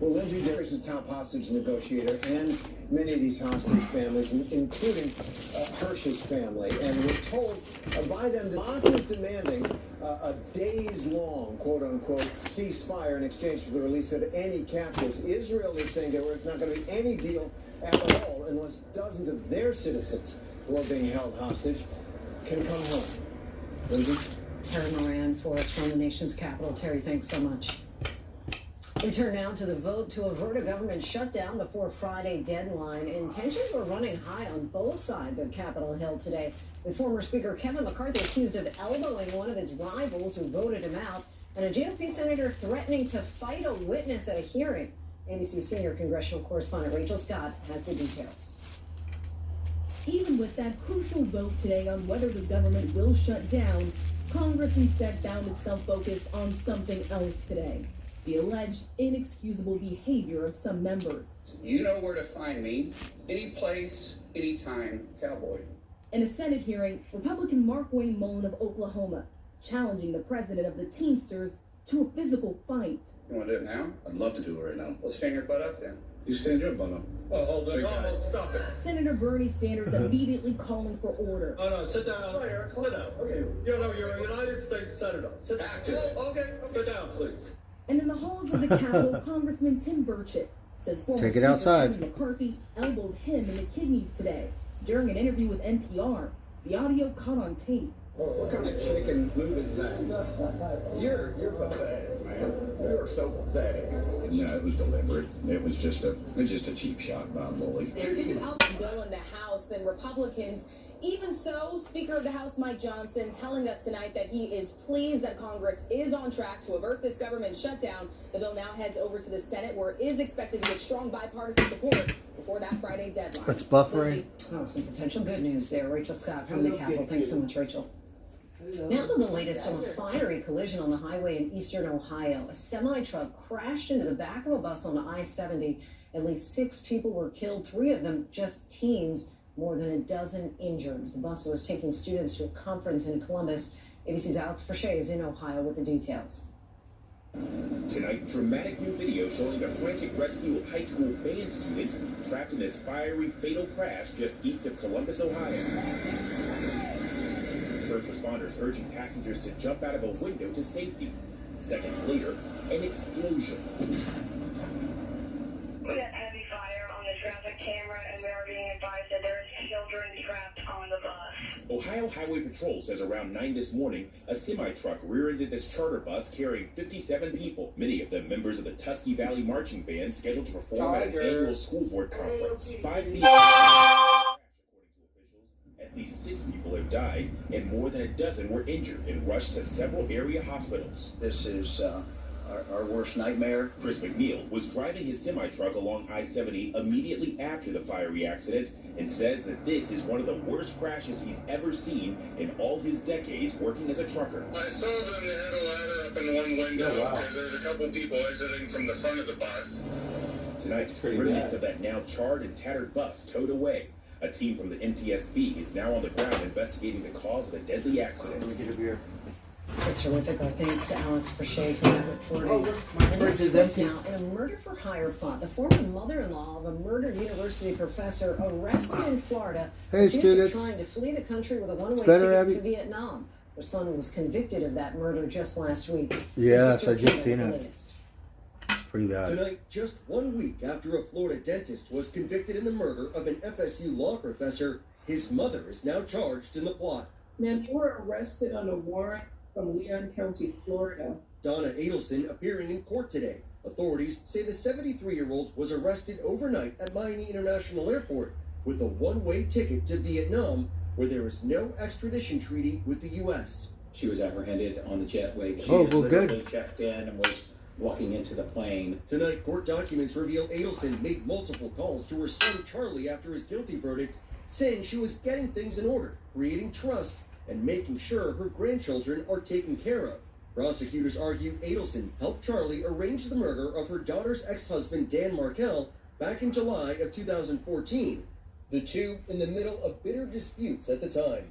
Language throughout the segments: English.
Well, Lindsay Darius is top hostage negotiator, and many of these hostage families, including Hirsch's family. And we're told by them that Hamas is demanding a days-long, quote-unquote, ceasefire in exchange for the release of any captives. Israel is saying there's not going to be any deal at all unless dozens of their citizens who are being held hostage can come home. Lindsay? Terry Moran for us from the nation's capital. Terry, thanks so much. We turn now to the vote to avert a government shutdown before Friday deadline. And tensions were running high on both sides of Capitol Hill today, with former Speaker Kevin McCarthy accused of elbowing one of his rivals who voted him out, and a GOP senator threatening to fight a witness at a hearing. ABC senior congressional correspondent Rachel Scott has the details. Even with that crucial vote today on whether the government will shut down, Congress instead found itself focused on something else today. The alleged inexcusable behavior of some members. You know where to find me. Any place, anytime, cowboy. In a Senate hearing, Republican Mark Wayne Mullen of Oklahoma challenging the president of the Teamsters to a physical fight. You want to do it now? I'd love to do it right now. Well, stand your butt up then. You stand your butt up. Oh, hold it. Oh, stop it. Senator Bernie Sanders immediately calling for order. Oh, no, sit down. Oh, Eric, sit down. Okay. You're a United States Senator. Sit down. Oh, okay. Sit down, please. And in the halls of the Capitol, Congressman Tim Burchett says former Take it Speaker outside. Kevin McCarthy elbowed him in the kidneys today. During an interview with NPR, the audio caught on tape. What kind of chicken move is that? You're pathetic, man. You're so pathetic. Yeah, it was deliberate. It was just a cheap shot by a bully. There's an outcome bill in the House, then Republicans. Even so, Speaker of the House Mike Johnson telling us tonight that he is pleased that Congress is on track to avert this government shutdown. The bill now heads over to the Senate, where it is expected to get strong bipartisan support before that Friday deadline. That's buffering. Oh, some potential good news there. Rachel Scott from the Capitol. Thanks so much, Rachel. Now to the latest on a fiery collision on the highway in eastern Ohio. A semi-truck crashed into the back of a bus on I-70. At least 6 people were killed, 3 of them just teens, more than a dozen injured. The bus was taking students to a conference in Columbus. ABC's Alex Perche is in Ohio with the details. Tonight, dramatic new video showing the frantic rescue of high school band students trapped in this fiery, fatal crash just east of Columbus, Ohio. First responders urging passengers to jump out of a window to safety. Seconds later, an explosion. We got heavy fire on the traffic camera, and we are being advised that there is children trapped on the bus. Ohio Highway Patrol says around 9 this morning, a semi-truck rear-ended this charter bus carrying 57 people, many of them members of the Tusky Valley Marching Band scheduled to perform at an annual school board conference. 5 people. At least 6 people have died, and more than a dozen were injured and rushed to several area hospitals. This is our worst nightmare. Chris McNeil was driving his semi-truck along I-70 immediately after the fiery accident and says that this is one of the worst crashes he's ever seen in all his decades working as a trucker. I saw them, they had a ladder up in one window because there's a couple people exiting from the front of the bus. Tonight, remnants of that now charred and tattered bus towed away. A team from the MTSB is now on the ground investigating the cause of the deadly accident. Let me get a beer. It's terrific. Our thanks to Alex Perche for that reporting. And next twist now, in a murder-for-hire plot, the former mother-in-law of a murdered university professor arrested in Florida, Hey, accused of students. trying to flee the country with a one-way better, ticket Abby. to Vietnam. Her son was convicted of that murder just last week. Yes, I Here's just the seen it. latest. Pretty bad. Tonight, just 1 week after a Florida dentist was convicted in the murder of an FSU law professor, his mother is now charged in the plot. Now, you were arrested on a warrant from Leon County, Florida. Donna Adelson appearing in court today. Authorities say the 73-year-old was arrested overnight at Miami International Airport with a one-way ticket to Vietnam, where there is no extradition treaty with the U.S. She was apprehended on the jetway. She Oh, well, literally good. checked in and was walking into the plane. Tonight, court documents reveal Adelson made multiple calls to her son Charlie after his guilty verdict, saying she was getting things in order, creating trust, and making sure her grandchildren are taken care of. Prosecutors argue Adelson helped Charlie arrange the murder of her daughter's ex-husband Dan Markel back in July of 2014. The two in the middle of bitter disputes at the time.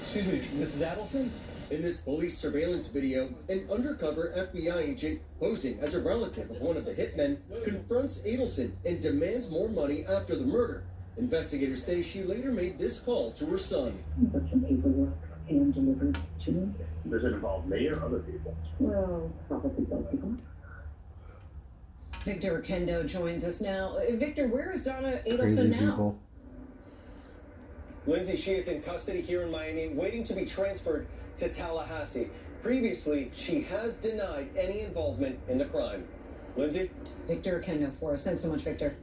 Excuse me, Mrs. Adelson? In this police surveillance video, an undercover FBI agent posing as a relative of one of the hitmen confronts Adelson and demands more money after the murder. Investigators say she later made this call to her son. Put some paperwork and delivered to me. Does it involve me or other people? Well, probably both people. Victor Kendo joins us now. Victor, where is Donna Adelson Crazy now? people. Lindsay, she is in custody here in Miami, waiting to be transferred to Tallahassee. Previously, she has denied any involvement in the crime. Lindsay? Victor Kendo for us. Thanks so much, Victor.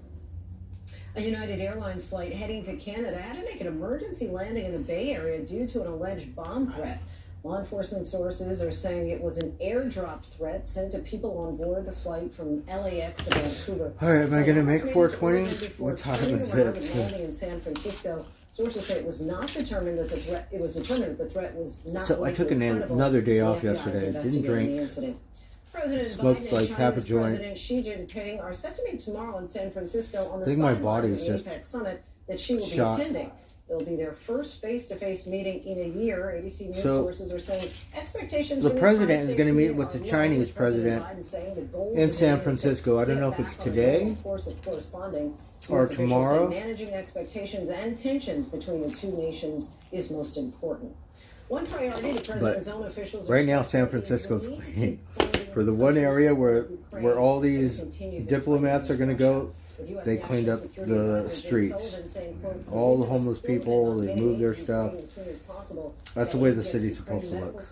A United Airlines flight heading to Canada had to make an emergency landing in the Bay Area due to an alleged bomb threat. Law enforcement sources are saying it was an airdropped threat sent to people on board the flight from LAX to Vancouver. All right, am I going to make 420? What time is it? Landing in San Francisco. Sources say it was not determined that the threat. It was determined that the threat was not. So I took another day off yesterday. Didn't drink. President Smoked Biden like and half a China's joint. President Xi Jinping are set to meet tomorrow in San Francisco on the I think my sidelines body of is the just APEC summit that she will shot. be attending. It'll be their first face-to-face meeting in a year. ABC News So, sources are saying expectations. the for this president is high-stakes going to meet meeting with are the low, Chinese with President president Biden saying the goal in of the San meeting is to Francisco. I don't get know if back it's on a today normal course of corresponding. or US officials say tomorrow. managing expectations and tensions between the two nations is most important. One priority the president's own officials Right now, San Francisco's clean. For the one area where all these diplomats are going to go, they cleaned up the streets. All the homeless people, they moved their stuff. That's the way the city's supposed to look.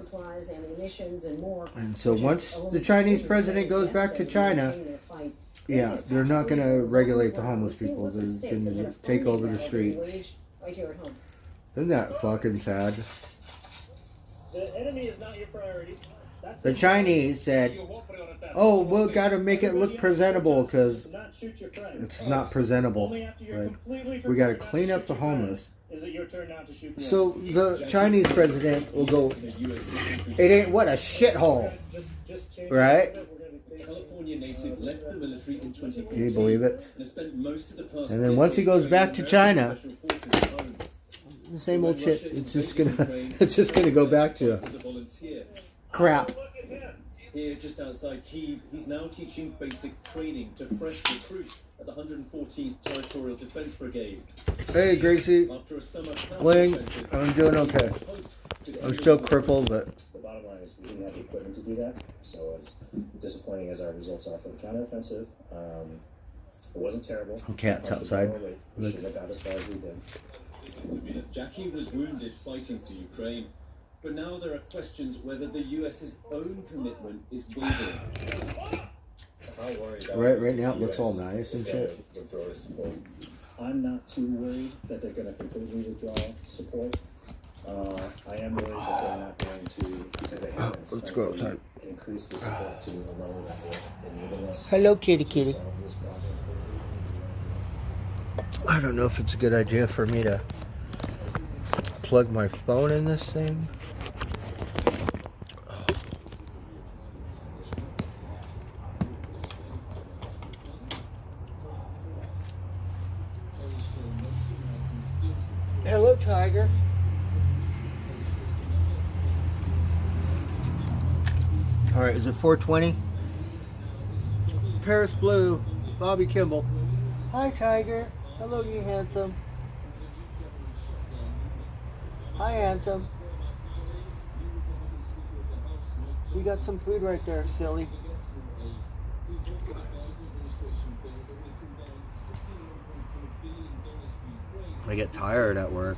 And so once the Chinese president goes back to China, yeah, they're not going to regulate the homeless people. They're going to take over the streets. Isn't that fucking sad? The enemy is not your priority. The Chinese said, oh, we've got to make it look presentable because it's not presentable. Like, we got to clean up the homeless. So the Chinese president will go, it ain't what a shithole, right? California native left the military in 2014. Can you believe it? And spent most of the past And then once he goes back to China, the same old shit. It's just gonna go back to crap. Here, just outside Kyiv, he's now teaching basic training to fresh recruits at the 114th Territorial Defense Brigade. Hey, Gracie. After a summer Ling, I'm doing okay. I'm still crippled, but The bottom line is we didn't have the equipment to do that. So as disappointing as our results are for the counteroffensive, it wasn't terrible. Cats outside. We should have got as far as we did. Jackie was wounded fighting for Ukraine, but now there are questions whether the US's own commitment is wavering. right now it looks all nice and shit. I'm not too worried that they're going to completely withdraw support. I am worried that they're not going to, because they haven't, Let's go outside. increase the support to a lower level enabling us. Hello, kitty kitty. I don't know if it's a good idea for me to plug my phone in this thing. Hello, Tiger. All right, is it 4:20? Paris Blue, Bobby Kimball. Hi, Tiger. Hello, you handsome. Hi, handsome. We got some food right there, silly. I get tired at work.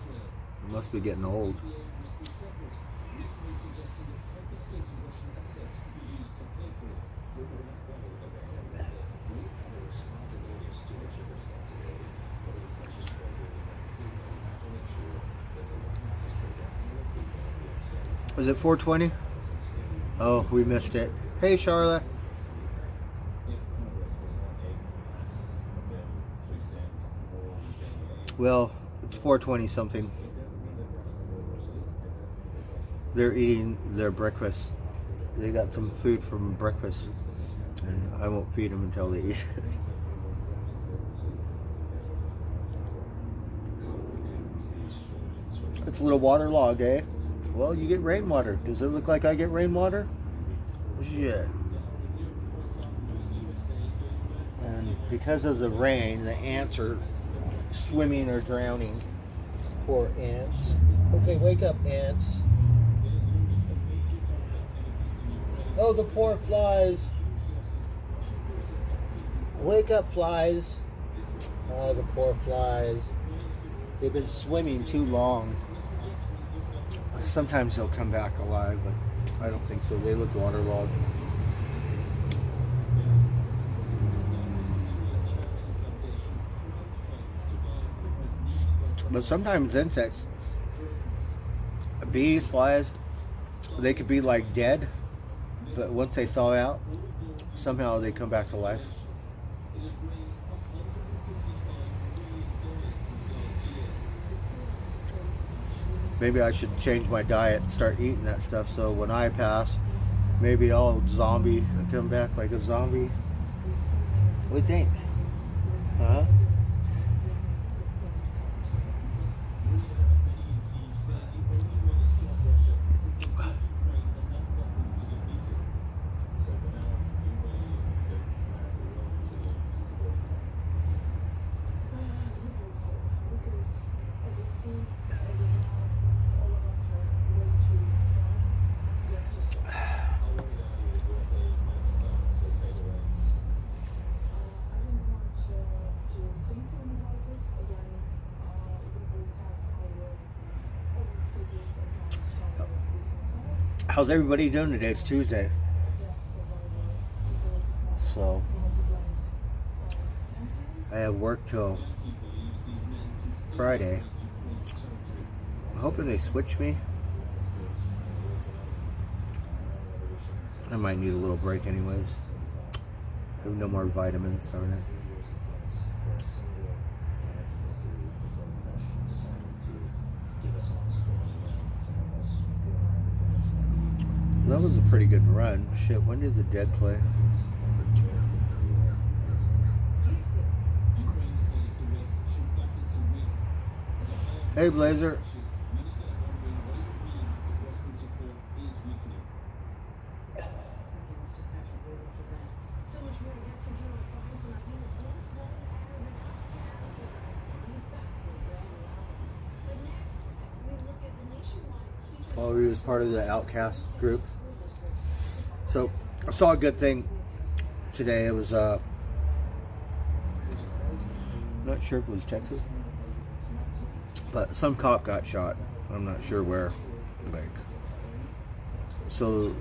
I must be getting old. Is it 4:20? Oh, we missed it. Hey, Charlotte. Well, it's 4:20 something. They're eating their breakfast. They got some food from breakfast, and I won't feed them until they eat it. It's a little waterlogged, eh? Well, you get rainwater. Does it look like I get rainwater? Shit. And because of the rain, the ants are swimming or drowning. Poor ants. Okay, wake up, ants. Oh, the poor flies. Wake up, flies. Oh, the poor flies. They've been swimming too long. Sometimes they'll come back alive, but I don't think so. They look waterlogged. But sometimes insects, bees, flies, they could be like dead, but once they thaw out, somehow they come back to life. Maybe I should change my diet and start eating that stuff so when I pass, maybe I'll come back like a zombie. What do you think? Huh? How's everybody doing today? It's Tuesday. So I have work till Friday. I'm hoping they switch me. I might need a little break anyways. I have no more vitamins, darn it. That was a pretty good run. Shit, when did the Dead play? Hey, Blazer. Oh, he was part of the Outcast group. So I saw a good thing today. It was not sure if it was Texas, but some cop got shot. I'm not sure where. Like, so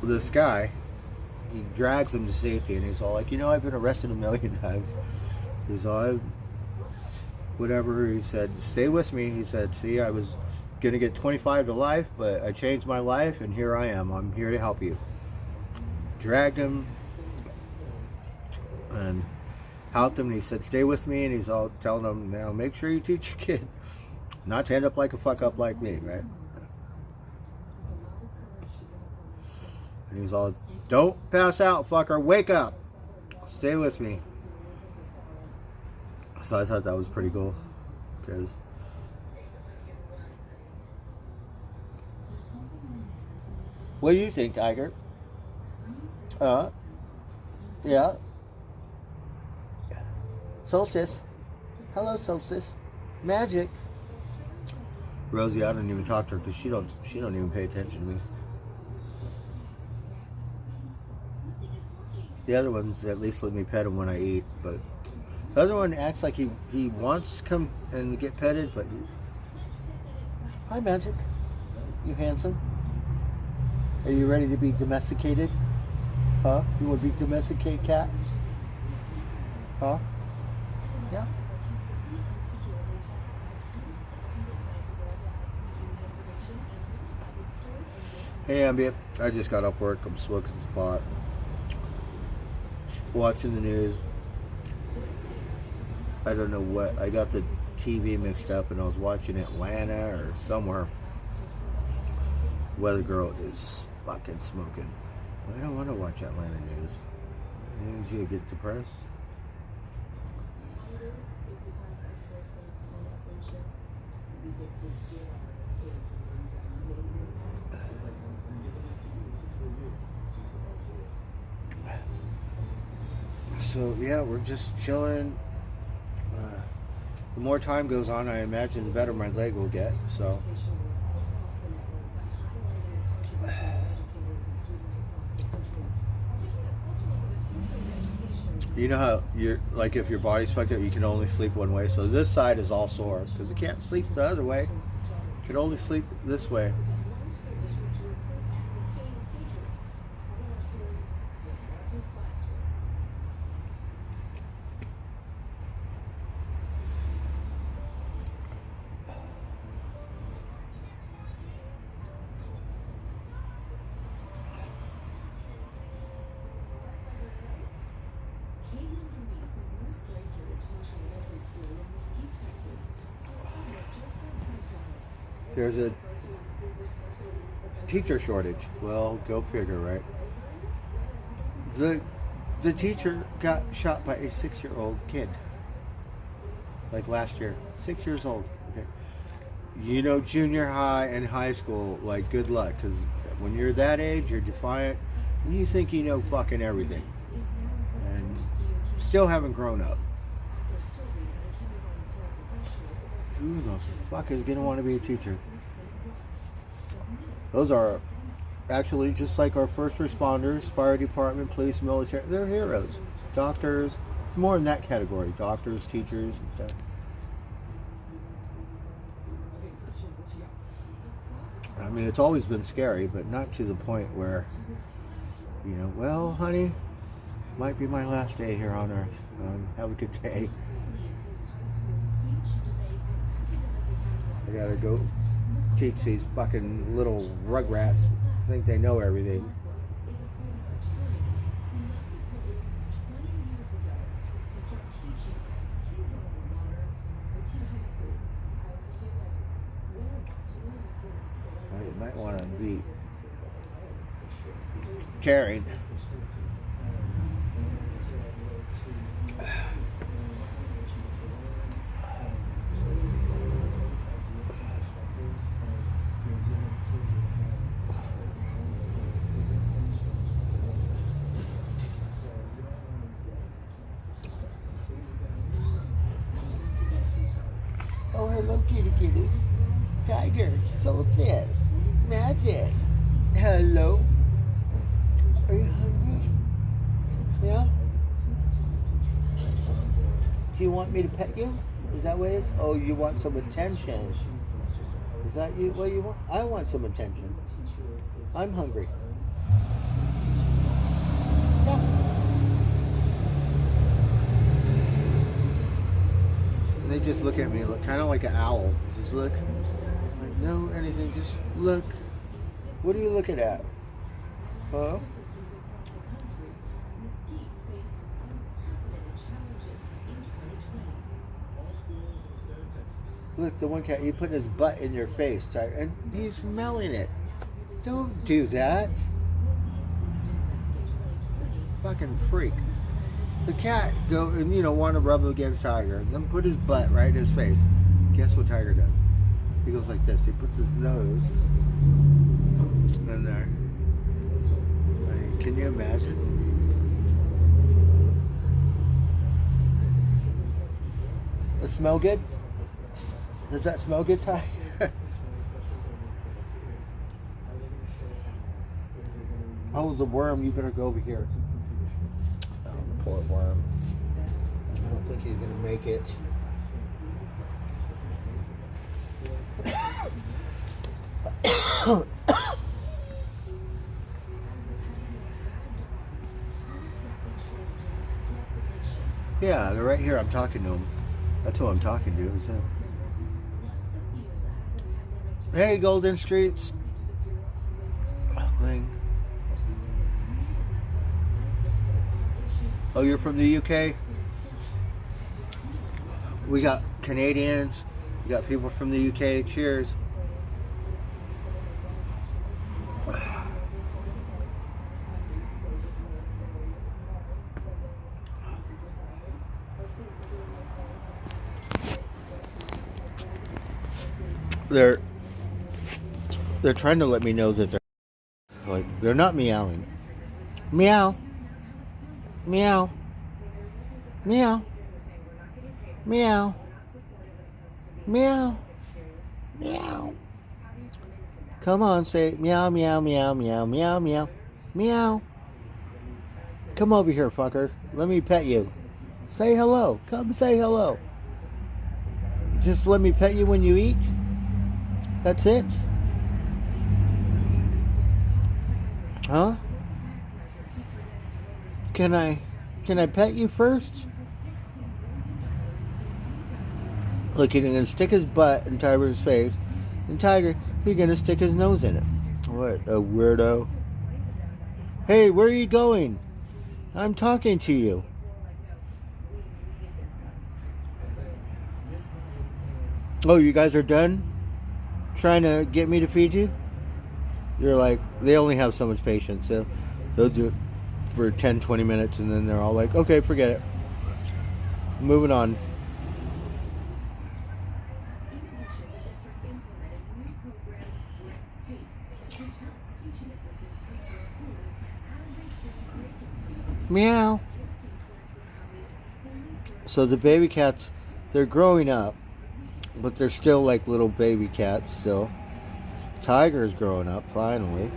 this guy, he drags him to safety, and he's all like, you know, I've been arrested a million times. He's all, whatever. He said, stay with me. He said, see, I was gonna get 25 to life, but I changed my life, and here I am. I'm here to help you. Dragged him and helped him, and he said, stay with me, and he's all telling him, now make sure you teach your kid not to end up like a fuck up like me, right? And he's all, don't pass out, fucker, wake up, stay with me. So I thought that was pretty cool, because what do you think, Tiger? Yeah. Solstice. Hello, Solstice. Magic. Rosie, I don't even talk to her because she don't even pay attention to me. The other ones at least let me pet him when I eat, but the other one acts like he wants to come and get petted, but hi, Magic. You handsome? Are you ready to be domesticated? Huh? You want to be domesticated, cat? Huh? Yeah. Hey, Ambient. I just got off work. I'm smoking some pot. Watching the news. I don't know what. I got the TV mixed up and I was watching Atlanta or somewhere. Weather girl is fucking smoking. I don't want to watch Atlanta news. Did you get depressed? So yeah, we're just chilling. The more time goes on, I imagine the better my leg will get. So you know how you're like, if your body's fucked up, you can only sleep one way. So this side is all sore because you can't sleep the other way. You can only sleep this way. There's a teacher shortage. Well, go figure, right? The teacher got shot by a 6-year-old kid. Like last year. 6 years old. Okay. You know, junior high and high school, like, good luck. Because when you're that age, you're defiant. And you think you know fucking everything. And still haven't grown up. Who the fuck is gonna want to be a teacher? Those are actually just like our first responders, fire department, police, military. They're heroes. Doctors, it's more in that category. Doctors, teachers, and stuff. I mean, it's always been scary, but not to the point where, you know, well, honey, might be my last day here on Earth. Have a good day. I gotta go teach these fucking little rugrats. Think they know everything. You might want to be caring. Oh, hello, kitty kitty. Tiger, so this. Magic. Hello. Are you hungry? Yeah? Do you want me to pet you? Is that what it is? Oh, you want some attention. Is that what you want? I want some attention. I'm hungry. Yeah. They just look at me, look kind of like an owl. Just look, like, no, anything, just look. What are you looking at? Huh? Look, the one cat, he put his butt in your face, and he's smelling it. Don't do that. Fucking freak. The cat go and, you know, want to rub against Tiger, and then put his butt right in his face. Guess what Tiger does? He goes like this. He puts his nose in there. Like, can you imagine? Does it smell good? Does that smell good, Ty? Oh, the worm. You better go over here. Poor worm. I don't think he's gonna make it. Yeah, they're right here. I'm talking to him. That's who I'm talking to. Is him. Hey, Golden Streets. Thing. Oh, you're from the UK? We got Canadians. We got people from the UK. Cheers. They're trying to let me know that they're not meowing. Meow. Meow. Meow. Meow. Meow. Meow. Come on, say meow, meow, meow, meow, meow, meow. Meow. Come over here, fucker. Let me pet you. Say hello. Come say hello. Just let me pet you when you eat. That's it? Huh? Can I pet you first? Look, you're gonna stick his butt in Tiger's face, and Tiger, you're gonna stick his nose in it. What a weirdo. Hey, where are you going? I'm talking to you. Oh, you guys are done trying to get me to feed you? You're like, they only have so much patience, so they'll do it for 10-20 minutes and then they're all like, okay, forget it. Moving on. Meow. So the baby cats, they're growing up, but they're still like little baby cats still. Tiger's growing up finally.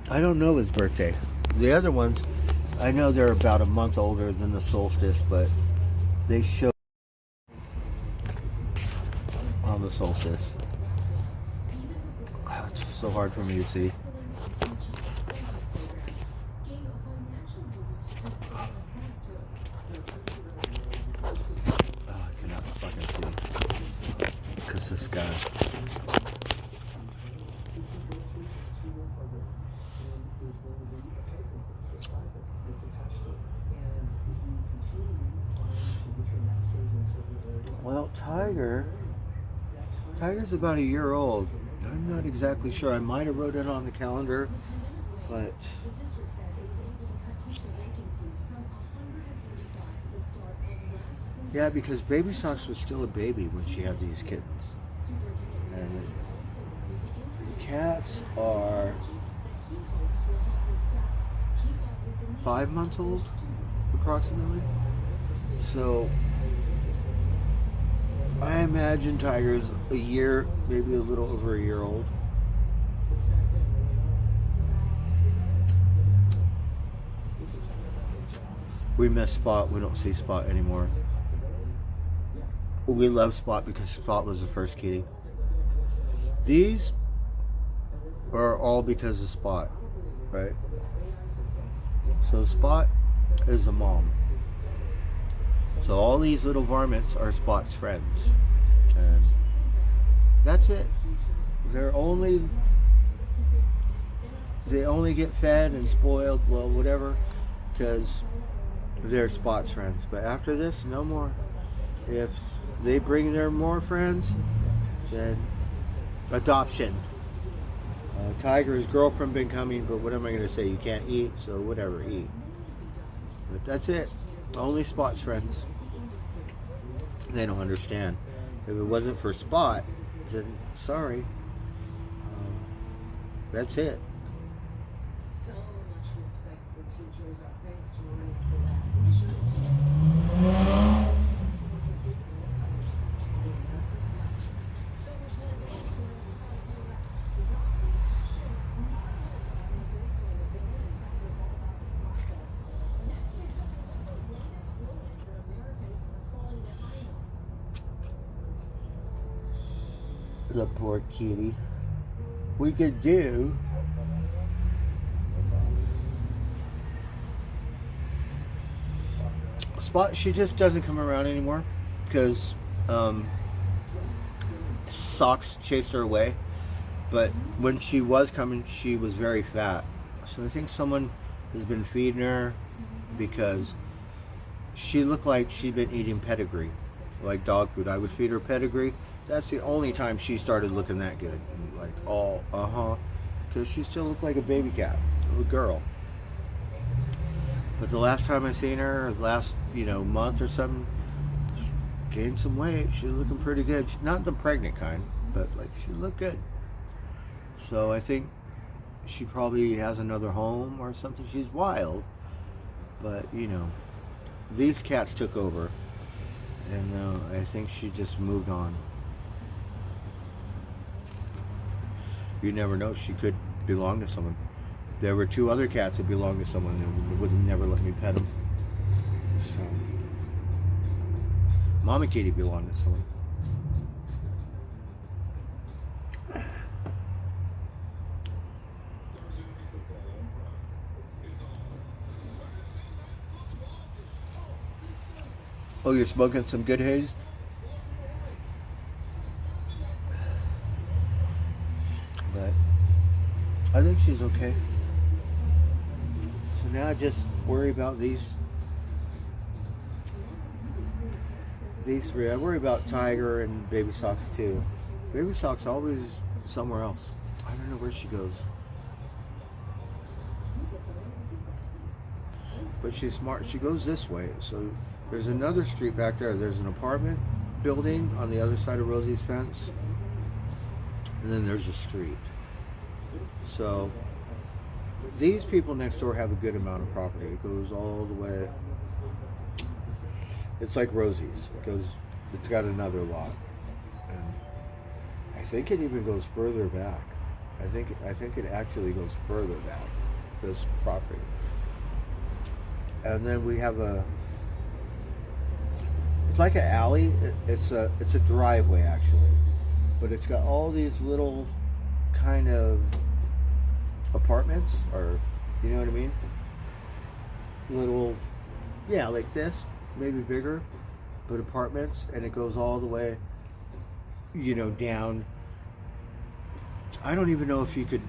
I don't know his birthday. The other ones, I know they're about a month older than the solstice, but they show on the solstice. Oh, it's so hard for me to see. Oh, I cannot fucking see because the sky. Well, Tiger's about a year old. I'm not exactly sure. I might have wrote it on the calendar, but yeah, because Baby Socks was still a baby when she had these kittens, and the cats are 5 months old, approximately. So I imagine Tiger's a year, maybe a little over a year old. We miss Spot. We don't see Spot anymore. We love Spot because Spot was the first kitty. These are all because of Spot, right? So Spot is the mom. So all these little varmints are Spot's friends. And that's it. They only get fed and spoiled, well, whatever, because they're Spot's friends. But after this, no more. If they bring their more friends, then adoption. Tiger's girlfriend been coming, but what am I going to say? You can't eat, so whatever, eat. But that's it. Only Spot's friends. They don't understand. If it wasn't for Spot, then sorry. That's it. So much respect for teachers. Our thanks to Ronnie for that. The poor kitty. We could do Spot. She just doesn't come around anymore because Socks chased her away. But when she was coming, she was very fat. So I think someone has been feeding her because she looked like she'd been eating pedigree, like dog food. I would feed her pedigree. That's the only time she started looking that good. Like, oh, because she still looked like a baby cat, a girl. But the last time I seen her, last, month or something, she gained some weight. She was looking pretty good. Not the pregnant kind, but like she looked good. So I think she probably has another home or something. She's wild, but you know, these cats took over, and I think she just moved on. You never know, she could belong to someone. There were 2 other cats that belonged to someone and would never let me pet them. So, Mama Kitty belonged to someone. Oh, you're smoking some good haze? But I think she's okay. So now I just worry about these 3. I worry about Tiger and Baby Socks too. Baby Socks always somewhere else. I don't know where she goes. But she's smart. She goes this way. So there's another street back there. There's an apartment building on the other side of Rosie's fence. And then there's a street. So these people next door have a good amount of property. It goes all the way. It's like Rosie's. It's got another lot. And I think it even goes further back. I think it actually goes further back, this property. And then we have it's like an alley. It's a driveway actually, but it's got all these little kind of apartments, or you know what I mean? Little, yeah, like this, maybe bigger, but apartments, and it goes all the way, you know, down. I don't even know if you could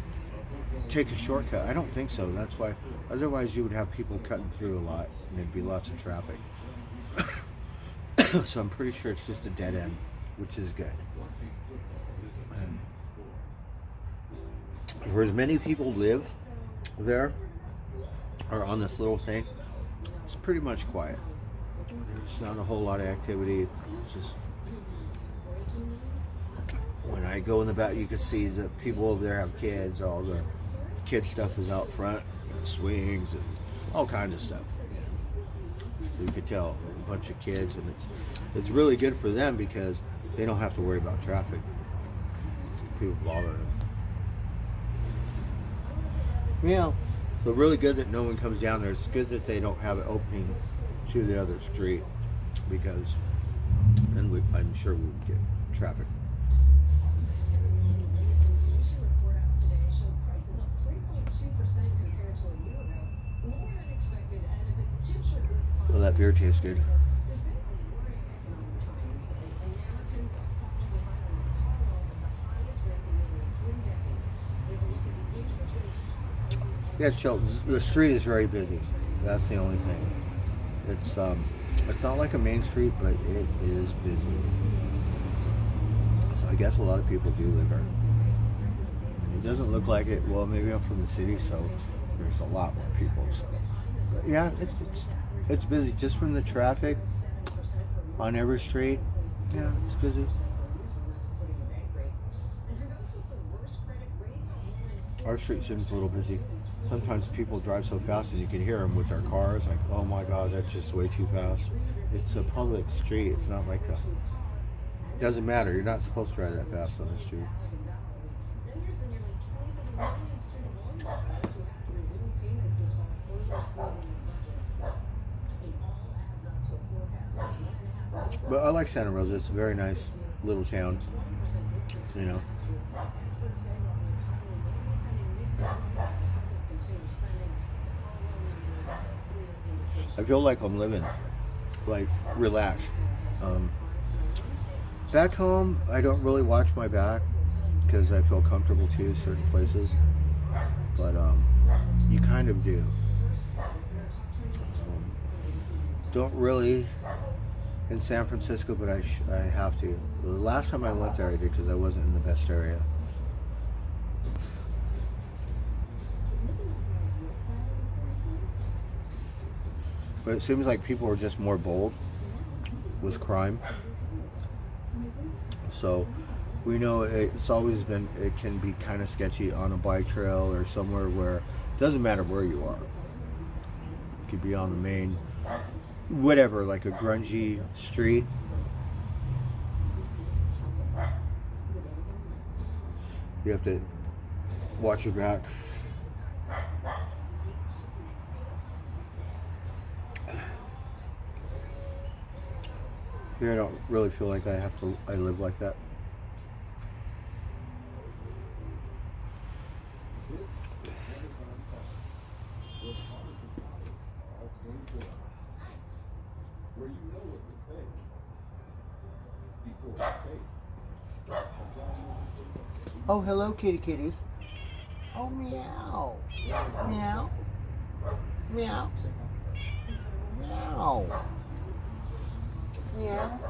take a shortcut. I don't think so. That's why, otherwise you would have people cutting through a lot and there'd be lots of traffic. So I'm pretty sure it's just a dead end, which is good. And for as many people live there or on this little thing, it's pretty much quiet. There's not a whole lot of activity. It's just, when I go in the back, you can see that people over there have kids. All the kid stuff is out front, swings and all kinds of stuff. So you could tell a bunch of kids, and it's really good for them because they don't have to worry about traffic. People bother them. Yeah, so really good that no one comes down there. It's good that they don't have it opening to the other street, because then I'm sure we would get traffic. Well, that beer tastes good. Yeah, Shelton, the street is very busy. That's the only thing. It's not like a main street, but it is busy. So I guess a lot of people do live there. It doesn't look like it. Well, maybe I'm from the city, so there's a lot more people. So, but yeah, it's busy just from the traffic on every street. Yeah, it's busy. Our street seems a little busy. Sometimes people drive so fast and you can hear them with their cars, like, oh my God, that's just way too fast. It's a public street. It's not like that. It doesn't matter. You're not supposed to drive that fast on the street. But I like Santa Rosa. It's a very nice little town, you know. I feel like I'm living, like, relaxed. Back home, I don't really watch my back because I feel comfortable too, certain places. But you kind of do. Don't really in San Francisco, but I have to. The last time I went there, I did because I wasn't in the best area. But it seems like people are just more bold with crime. So We know it's always been, it can be kind of sketchy on a bike trail or somewhere where it doesn't matter where you are. It could be on the main, whatever, like a grungy street. You have to watch your back. Here I don't really feel like I live like that. Oh, hello, kitty kitties. Oh, meow. Meow. Meow. Meow. Meow.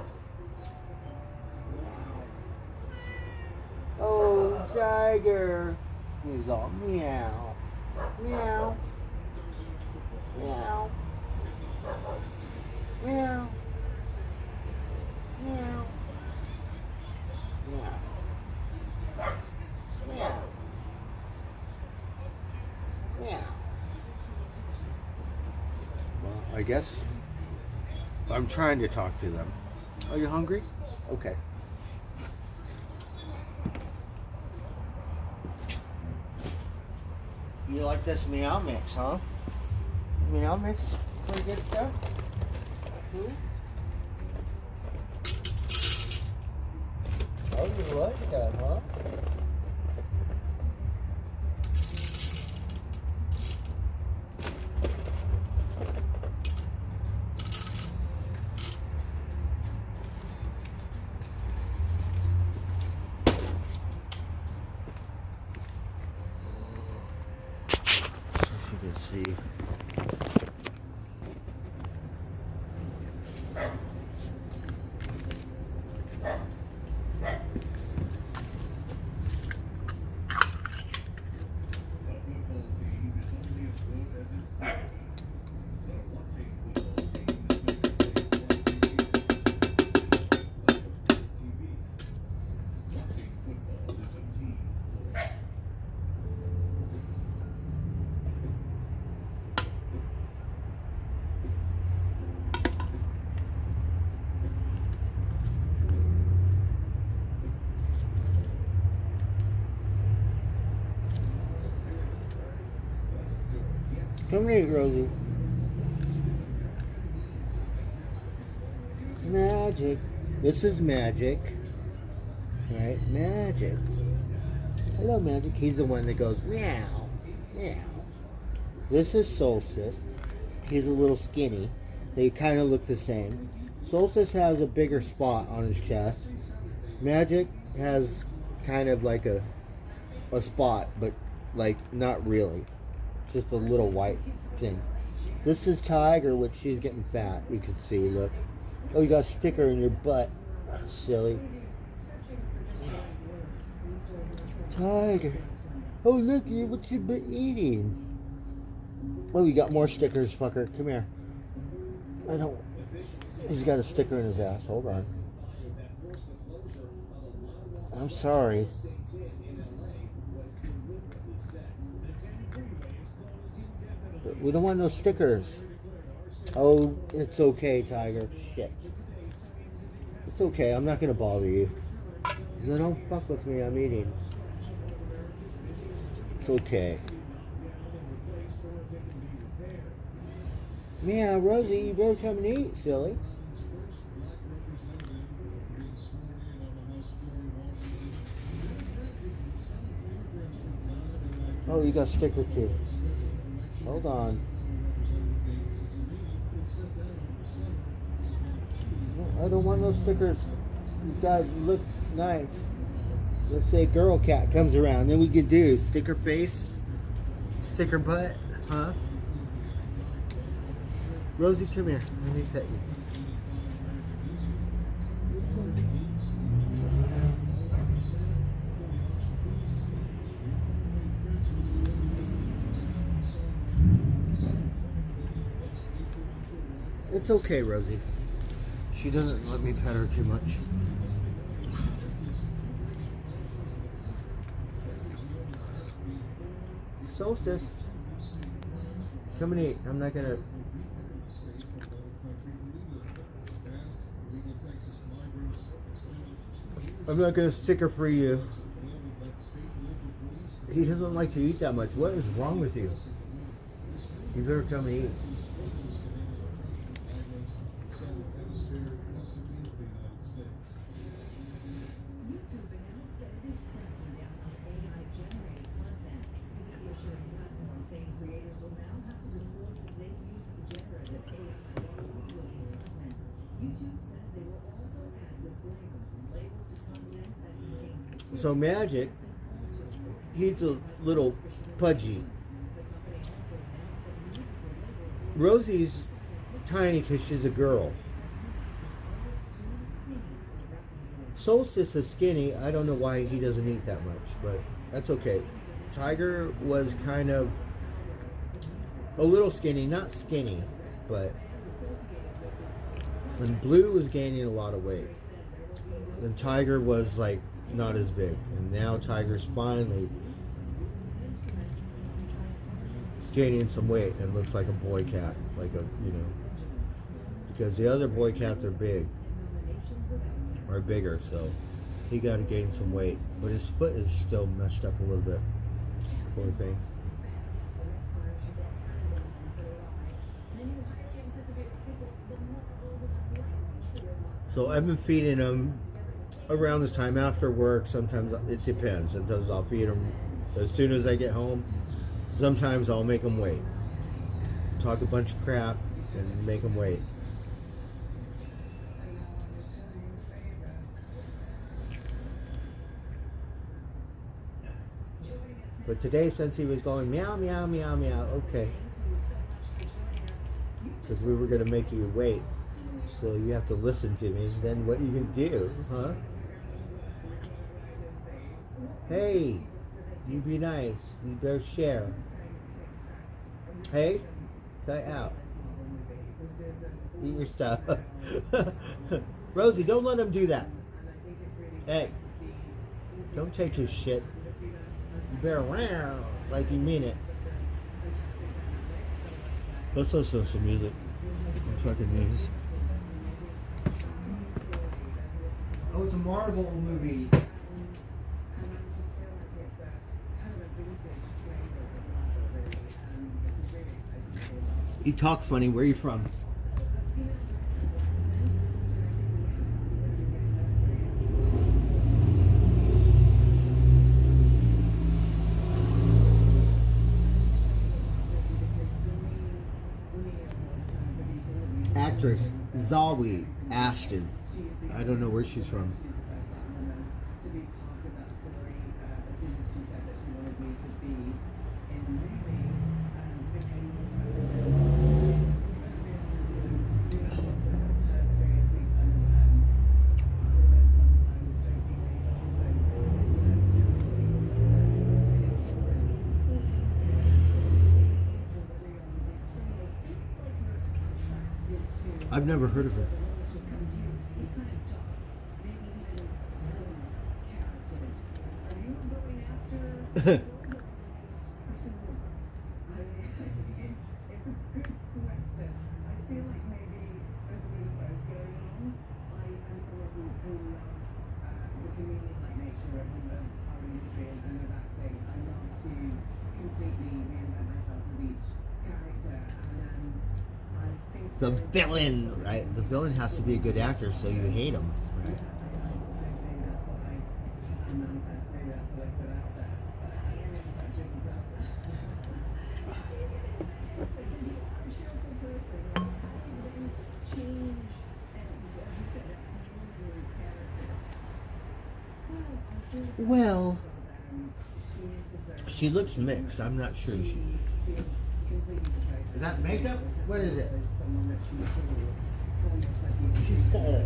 Oh, Tiger. He's all meow. Meow. Meow. Meow. Meow. Meow. Meow. Meow. Well, I guess I'm trying to talk to them. Are you hungry? Okay. You like this meow mix, huh? Meow mix? Pretty good stuff? Oh, you like that, huh? You can see. Come here, Rosie. Magic. This is Magic. Right? Magic. Hello, Magic. He's the one that goes meow. Meow. This is Solstice. He's a little skinny. They kind of look the same. Solstice has a bigger spot on his chest. Magic has kind of like a spot, but like not really. Just a little white thing. This is Tiger, which she's getting fat. You can see, look. Oh, you got a sticker in your butt. Silly. Tiger. Oh, look, what you been eating? Oh, you got more stickers, fucker. Come here. I don't... He's got a sticker in his ass. Hold on. I'm sorry. We don't want no stickers. Oh, it's okay, Tiger. Shit. It's okay. I'm not going to bother you. So don't fuck with me. I'm eating. It's okay. Yeah, Rosie, you better come and eat, silly. Oh, you got a sticker too. Hold on. I don't want no stickers. You guys look nice. Let's say girl cat comes around. Then we can do sticker face, sticker butt, huh? Rosie, come here. Let me pet you. It's okay, Rosie. She doesn't let me pet her too much. Solstice. Come and eat. I'm not gonna. Sticker free you. He doesn't like to eat that much. What is wrong with you? You better come and eat. So Magic, he's a little pudgy. Rosie's tiny because she's a girl. Solstice is skinny. I don't know why he doesn't eat that much, but that's okay. Tiger was kind of a little skinny, not skinny, but when Blue was gaining a lot of weight, then Tiger was like not as big, and now Tiger's finally gaining some weight and looks like a boy cat, like a, you know, because the other boy cats are big or bigger, so he got to gain some weight, but his foot is still messed up a little bit. Poor thing. So I've been feeding him around this time after work. Sometimes it depends. Sometimes I'll feed him as soon as I get home. Sometimes I'll make him wait. Talk a bunch of crap and make him wait. But today, since he was going meow, meow, meow, meow, okay. Because we were going to make you wait. So you have to listen to me. Then what you can do, huh? Hey, you be nice. You better share. Hey, cut out. Eat your stuff. Rosie, don't let him do that. Hey, don't take his shit. You better wow like you mean it. Let's listen to some music. Some fucking music. Oh, it's a Marvel movie. You talk funny. Where are you from? Actress Zawe Ashton. I don't know where she's from. I've never heard of her. The villain, right? The villain has to be a good actor, so you hate him, right? Well, she looks mixed. I'm not sure. Is that makeup? What is it? She's fall.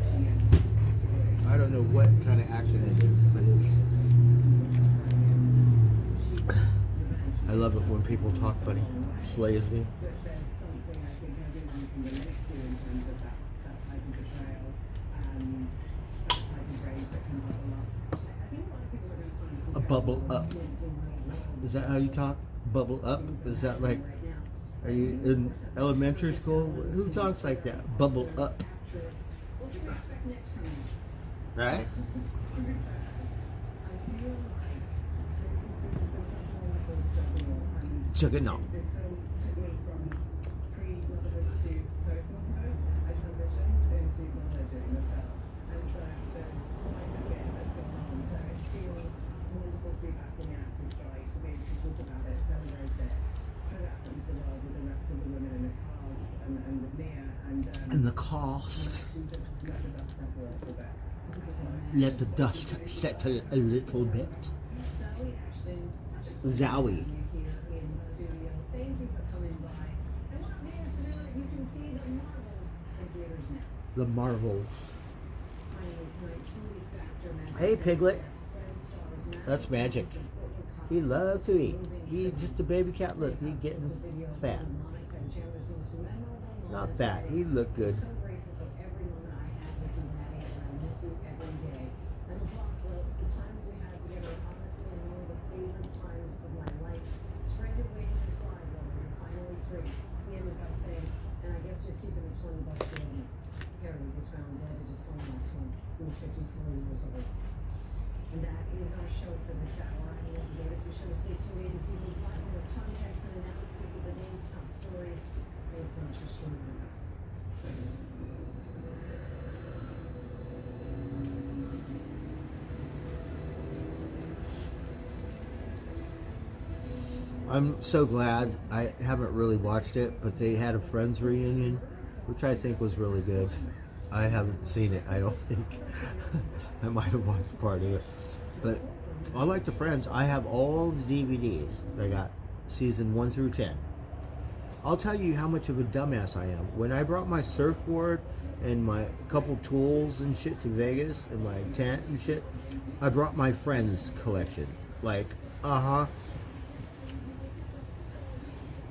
I don't know what kind of accident it is, but it's... I love it when people talk funny. It slays me. A bubble up. Is that how you talk? Bubble up? Is that like, are you in elementary school? Who talks like that? Bubble up. Right? Juggernaut. And the cost. Let the dust settle a little bit. Zowie. The Marvels. Hey, Piglet. That's Magic. He loves to eat. He just a baby cat. Look, he getting fat. Not fat. He look good. And that is our show for this hour. I'm Liz Davis. Be sure to stay tuned to see these live with context and analysis of the day's top stories. Thanks so much for streaming with us. I'm so glad. I haven't really watched it, but they had a Friends reunion, which I think was really good. I haven't seen it, I don't think. I might have watched part of it. But I like the Friends. I have all the DVDs. I got season 1 through 10. I'll tell you how much of a dumbass I am. When I brought my surfboard and my couple tools and shit to Vegas and my tent and shit, I brought my Friends collection. Like,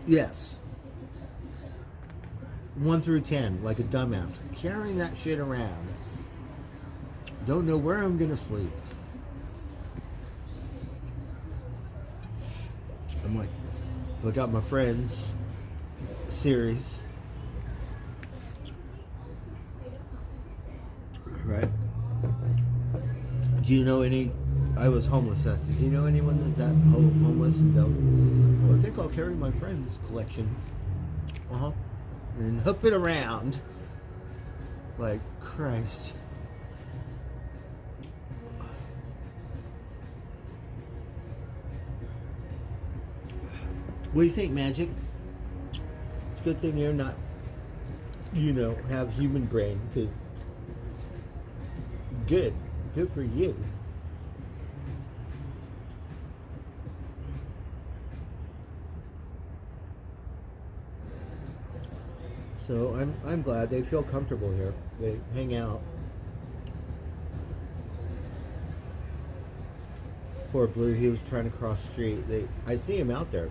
yes. 1 through 10, like a dumbass. Carrying that shit around. Don't know where I'm gonna sleep. I'm like, look out my Friends series. Right? Do you know any? I was homeless. Do you know anyone that's that homeless and go, well, I think I'll carry my Friends collection. And hook it around. Like, Christ. What do you think, Magic? It's a good thing you're not, have human brain, because good for you. So I'm glad they feel comfortable here. They hang out. Poor Blue, he was trying to cross the street. I see him out there.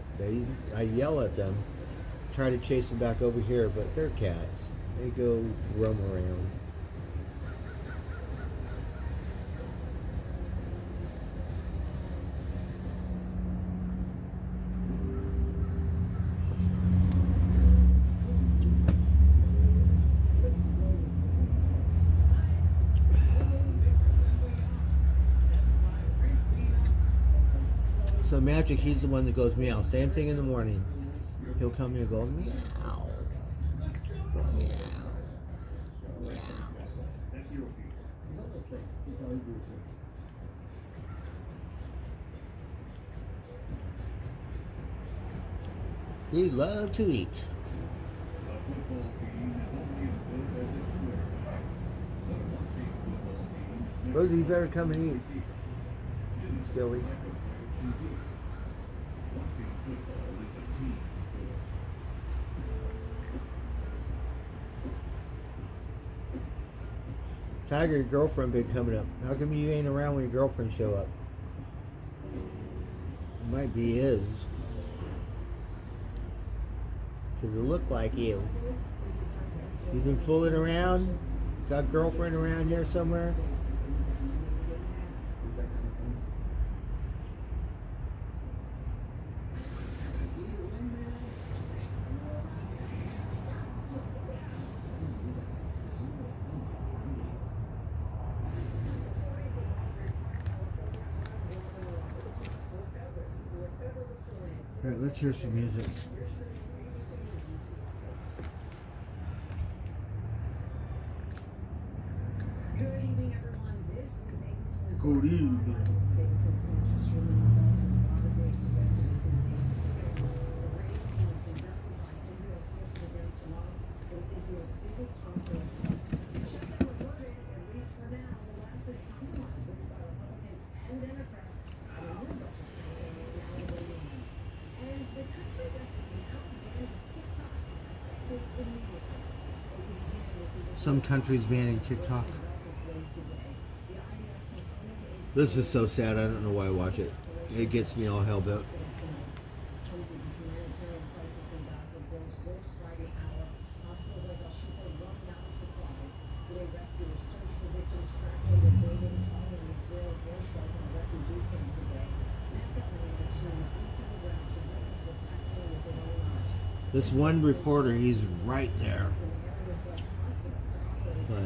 I yell at them, try to chase him back over here, but they're cats. They go roam around. So Magic, he's the one that goes meow. Same thing in the morning. He'll come here and go meow. Meow. Meow. He loves to eat. Rosie, you better come and eat. Silly. Tiger, your girlfriend been coming up. How come you ain't around when your girlfriend show up? It might be his. Because it looked like you. You been fooling around? Got girlfriend around here somewhere? Alright, let's hear some music. Good evening, everyone. This is ABC. Good evening. Some countries banning TikTok. This is so sad. I don't know why I watch it. It gets me all hell bent. This one reporter, he's right there. But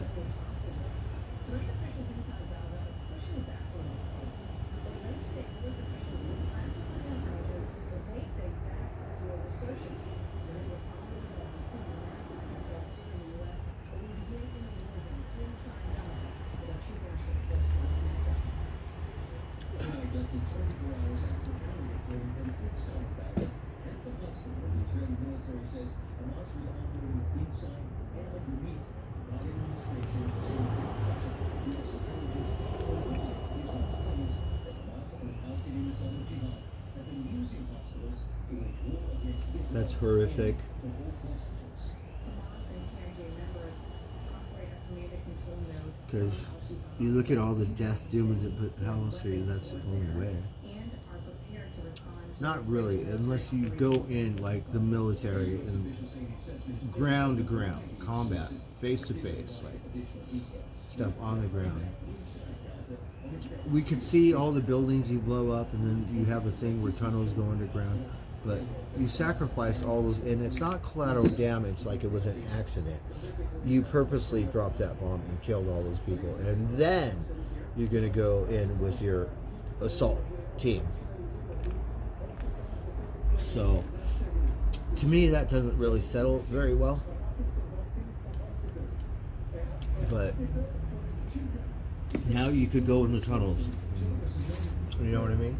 that's horrific. Because you look at all the death, doom, and policy, that's the only way. Not really, unless you go in like the military and ground to ground combat, face to face, like stuff on the ground. We could see all the buildings you blow up, and then you have a thing where tunnels go underground. But you sacrificed all those, and it's not collateral damage like it was an accident. You purposely dropped that bomb and killed all those people, and then you're going to go in with your assault team. So, to me, that doesn't really settle very well. But now you could go in the tunnels. You know what I mean?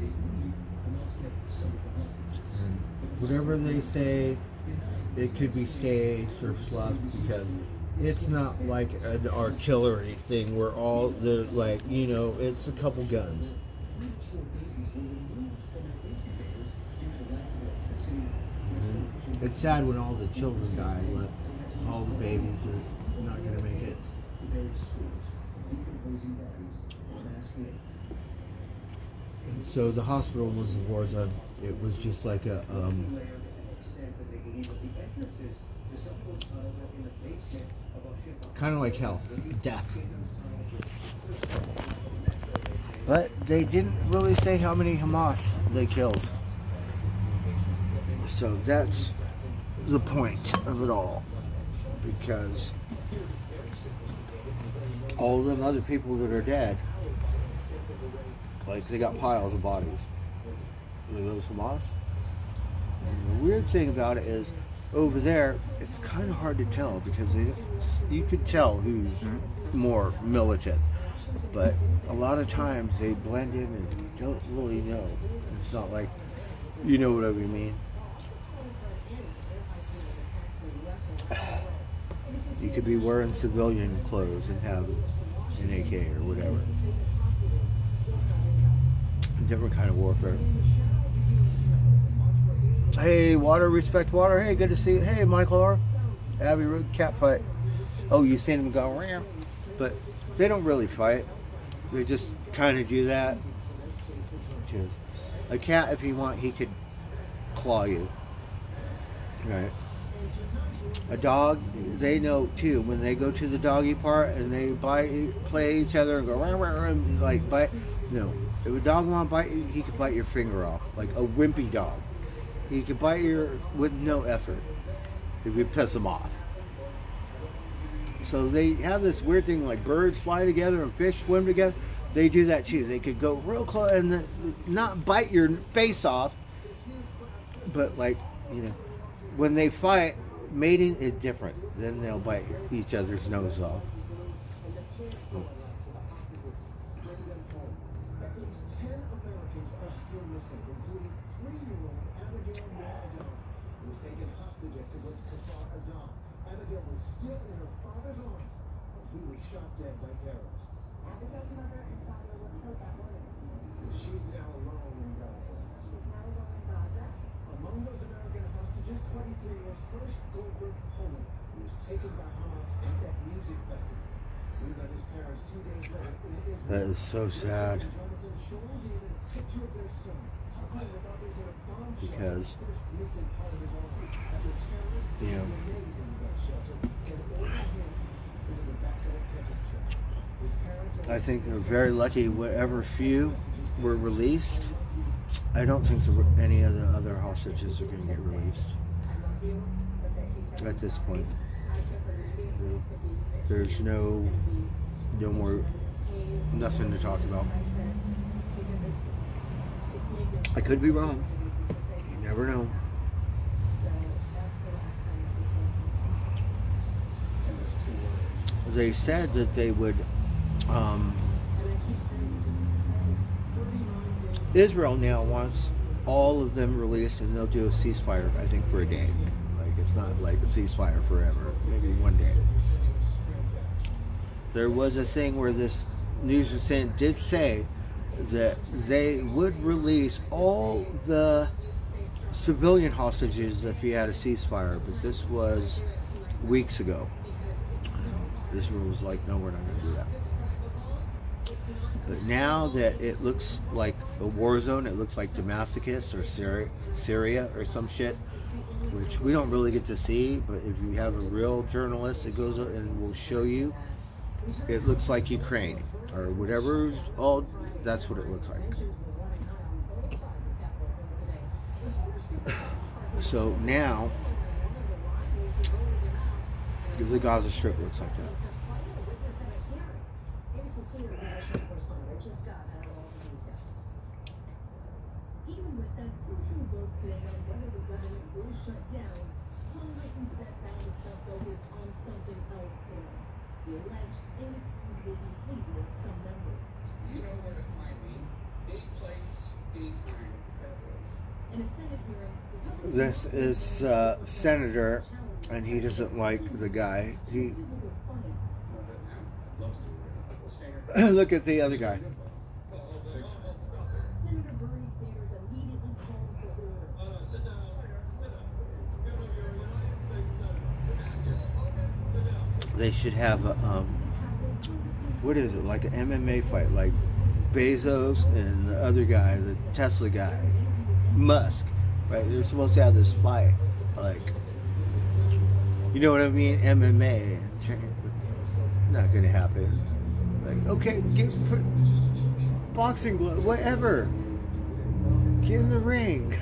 And whatever they say, it could be staged or fluffed, because it's not like an artillery thing where all they're like, you know, it's a couple guns. And it's sad when all the children die, but all the babies are not going to make it. And so the hospital was a war zone. It was just like a kind of like hell, death. But they didn't really say how many Hamas they killed. So that's the point of it all, because all them other people that are dead, like they got piles of bodies. Are those Hamas? And the weird thing about it is, over there, it's kind of hard to tell, because you could tell who's more militant, but a lot of times they blend in and you don't really know. It's not like, you know what I mean. You could be wearing civilian clothes and have an AK or whatever. Different kind of warfare. Hey, water, respect water. Hey, good to see you. Hey, Michael R. Abbey Road cat fight. Oh, you seen them go around? But they don't really fight. They just kind of do that. Because a cat, if he want, he could claw you. Right. A dog, they know too. When they go to the doggy part and they play each other and go rah, rah, rah, and like bite. No, if a dog want to bite you, he could bite your finger off, like a wimpy dog. He could bite you with no effort if you piss him off. So they have this weird thing, like birds fly together and fish swim together. They do that too. They could go real close and not bite your face off, But like, you know, when they fight, mating is different. Then they'll bite each other's nose off. At least 10 Americans are still missing, including 3-year-old Abigail Maradon, who was taken hostage at kibbutz Kfar Aza. Abigail was still in her father's arms when he was shot dead by terrorists. Abigail's mother and father were killed that morning. She's now alone in Gaza. She's now alone in Gaza. Among those American hostages, 23-year-old Hirsch Goldberg Poland, who was taken by Hamas at that music festival. We met his parents 2 days later in Israel. That is so sad. Jonathan Scholl gave a picture of their son, huddling with others in a bomb Because, shelter, first missing part of his arm. After terrorists you know, grenaded into that shelter and ordered him into the back of a pickup truck. His parents I think they're very lucky. Whatever few were released, I don't think any of the other hostages are going to get released at this point. There's no more, nothing to talk about. I could be wrong. You never know. They said that they would, Israel now wants all of them released, and they'll do a ceasefire, I think, for a day. Like, it's not like a ceasefire forever, maybe one day. There was a thing where this news recent did say that they would release all the civilian hostages if he had a ceasefire, but this was weeks ago. Israel was like, no, we're not going to do that. But now that it looks like a war zone, it looks like Damascus or Syria or some shit, which we don't really get to see, but if you have a real journalist that goes and will show you, it looks like Ukraine or whatever. All that's what it looks like. So now the Gaza Strip looks like that. Even with that crucial vote today on whether the government will shut down, Congress instead found itself focused on something else today. The alleged inexcusable behavior of some members. You know where to find me. Any place, anytime. In a Senate hearing, This is Senator, and he doesn't like the guy. He look at the other guy. Senator Bernie Sanders immediately calls for order. Sit down. They should have a what is it, like an MMA fight, like Bezos and the other guy, the Tesla guy, Musk, right? They're supposed to have this fight, like, you know what I mean? MMA. Not gonna happen. Like, okay, get boxing glove, whatever. Get in the ring.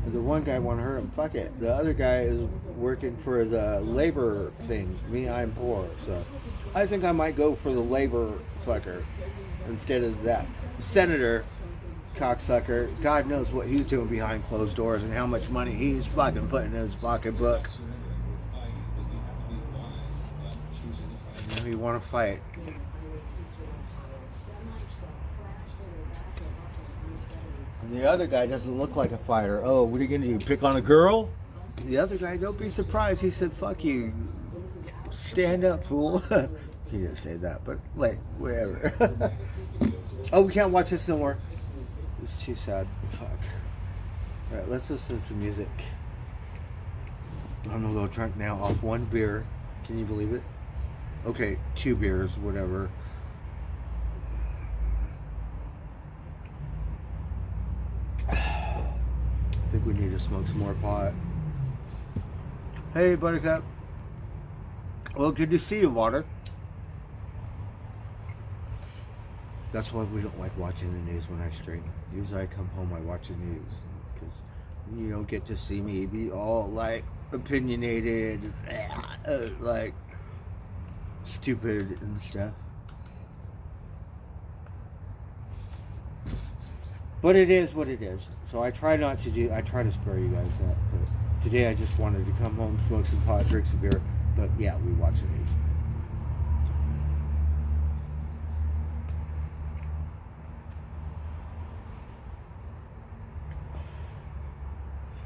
The one guy won't hurt him. Fuck it. The other guy is working for the labor thing. Me, I'm poor. So I think I might go for the labor fucker instead of that senator cocksucker. God knows what he's doing behind closed doors and how much money he's fucking putting in his pocketbook. You want to fight. And the other guy doesn't look like a fighter. Oh, what are you going to do? Pick on a girl? The other guy, don't be surprised. He said, fuck you. Stand up, fool. He didn't say that, but like, whatever. Oh, we can't watch this no more. It's too sad. Fuck. Alright, let's listen to some music. I'm a little drunk now off one beer. Can you believe it? Okay, 2 beers, whatever. I think we need to smoke some more pot. Hey, Buttercup. Well, good to see you, Water. That's why we don't like watching the news when I stream. Usually I come home, I watch the news. Because you don't get to see me be all like, opinionated, like stupid and stuff. But it is what it is. So I try to spare you guys that. But today I just wanted to come home, smoke some pot, drink some beer. But yeah, we watch the news.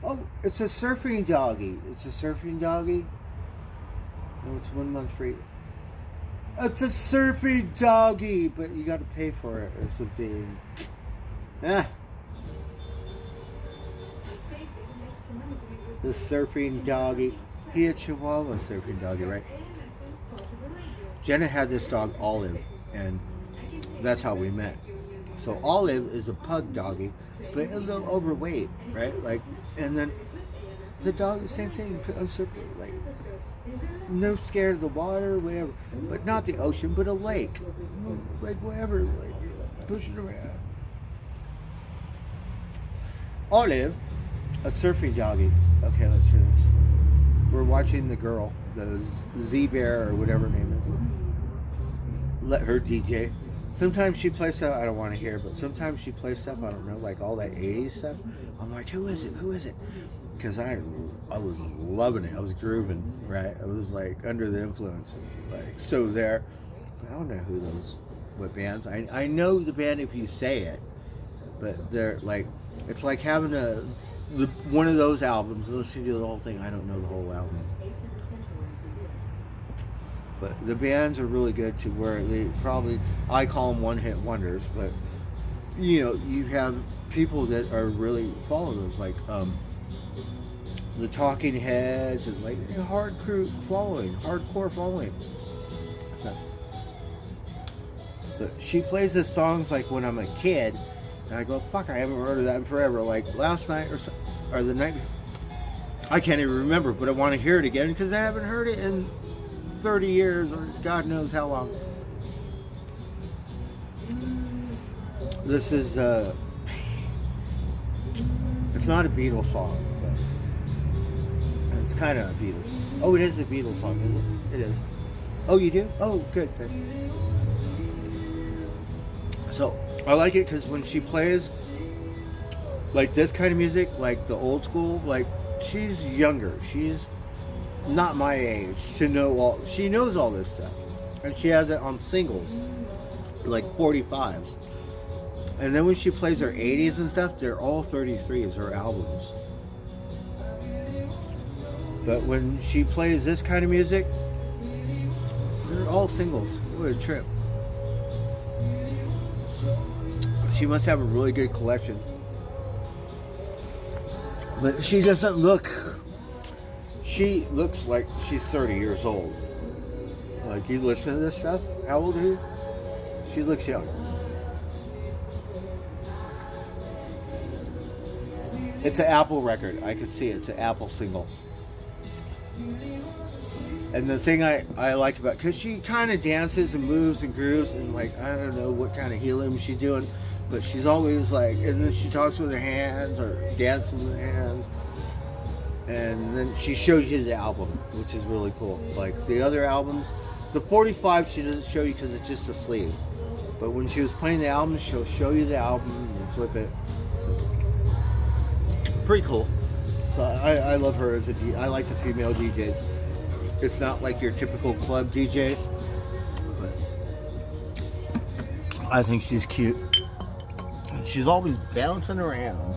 Oh, it's a surfing doggy. It's a surfing doggy. Oh, it's 1 month free. It's a surfing doggy, but you got to pay for it or something. Ah. The surfing doggy. He a Chihuahua surfing doggy, right? Jenna had this dog, Olive, and that's how we met. So Olive is a pug doggy, but a little overweight, right? Like, and then the dog, the same thing, like, no scared of the water, whatever, but not the ocean, but a lake, like whatever, like pushing around. Olive, a surfing doggy. Okay, let's do this. We're watching the girl, the Z-Bear or whatever her name is. Let her DJ. Sometimes she plays stuff I don't want to hear, but sometimes she plays stuff I don't know, like all that 80s stuff. I'm like, who is it? Who is it? Because I was loving it. I was grooving, right? I was like under the influence, like so there. I don't know what bands. I know the band if you say it, but they're like, it's like having one of those albums. Listen to the whole thing. I don't know the whole album. But the bands are really good to where they probably, I call them one-hit wonders, but you know, you have people that are really follow those, like the Talking Heads and like hardcore following. So, but she plays the songs like when I'm a kid, and I go, fuck, I haven't heard of that in forever. Like last night or the night, I can't even remember, but I want to hear it again because I haven't heard it in 30 years or God knows how long. This is it's not a Beatles song, but it's kind of a Beatles song. Oh, it is a Beatles song, isn't it? It is. Oh, you do? Oh, good. So I like it because when she plays like this kind of music, like the old school, like she's younger. She's not my age to know all. She knows all this stuff, and she has it on singles, like 45s. And then when she plays her 80s and stuff, they're all 33s, her albums. But when she plays this kind of music, they're all singles. What a trip. She must have a really good collection. But she doesn't look... She looks like she's 30 years old. Like, you listen to this stuff? How old are you? She looks young. It's an Apple record. I could see it. It's an Apple single. And the thing I like about, because she kind of dances and moves and grooves and like, I don't know what kind of healing she's doing, but she's always like, and then she talks with her hands or dances with her hands. And then she shows you the album, which is really cool. Like the other albums, the 45 she doesn't show you because it's just a sleeve. But when she was playing the album, she'll show you the album and flip it. So, pretty cool. So I love her as a DJ. I like the female DJs. It's not like your typical club DJ, but I think she's cute. She's always bouncing around.